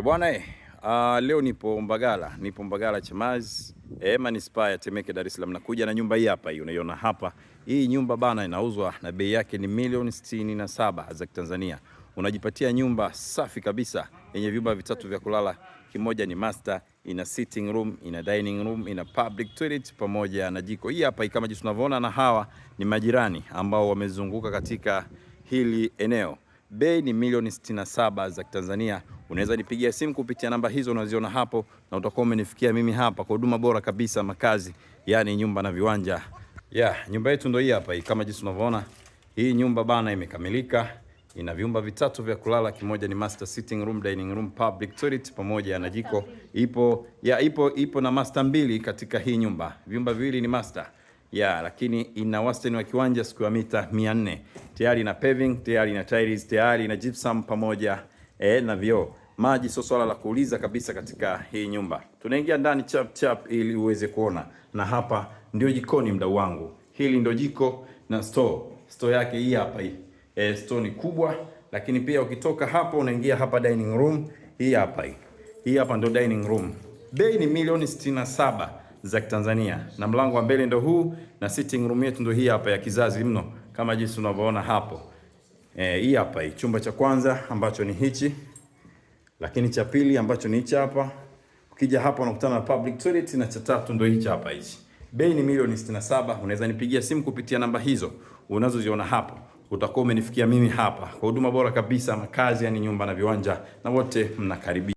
Bwana leo nipo Mbagala Chamazi, manispaa ya Temeke, Dar es Salaam. Nakuja na nyumba hii hapa, hii unaiona hapa. Hii nyumba bana inauzwa na bei yake ni milioni 67 za Tanzania. Unajipatia nyumba safi kabisa yenye vyumba vitatu vya kulala. Kimoja ni master, ina sitting room, ina dining room, ina public toilet pamoja na jiko. Hii hapa kama jinsi tunavyoona, na hawa ni majirani ambao wamezunguka katika hili eneo. Bei ni milioni 67 za Tanzania. Unaweza nipigia simu kupitia namba hizo unaziona hapo, na utakuwa umenifikia mimi hapa kwa huduma bora kabisa makazi, yani nyumba na viwanja. Nyumba yetu ndio hii hapa, hii kama jinsi unavyoona. Hii nyumba bana imekamilika. Ina vyumba vitatu vya kulala, kimoja ni master sitting room, dining room, public toilet pamoja na jiko. Ipo na master mbili katika hii nyumba. Vyumba viwili ni master. Lakini ina wastani wa kiwanja square mita 400. Tayari ina paving, tayari ina tiles, tayari ina gypsum pamoja na vioo. Maji sio swala la kuuliza kabisa katika hii nyumba. Tunaingia ndani chap ili uweze kuona. Na hapa ndio jikoni, mdau wangu. Hili ndio jiko na store. Store yake hii hapa hii. Store ni kubwa, lakini pia ukitoka hapo unaingia hapa dining room. Hii hapa hii. Hii hapa ndio dining room. Bei ni milioni 67 za Tanzania. Na mlango wa mbele ndio huu, na sitting room yetu ndio hii hapa ya kizazi mno kama jinsi unavyoona hapo. Hii hapa hii chumba cha kwanza ambacho ni hichi, lakini cha pili ambacho ni hichi hapa. Ukija hapa unakutana na public toilet, na cha tatu ndio hichi hapa hichi. Bei ni milioni 67. Unaweza nipigia simu kupitia namba hizo unazoziona hapo. Utakuwa umenifikia mimi hapa kwa huduma bora kabisa makazi, yani nyumba na viwanja, na wote mnakaribia.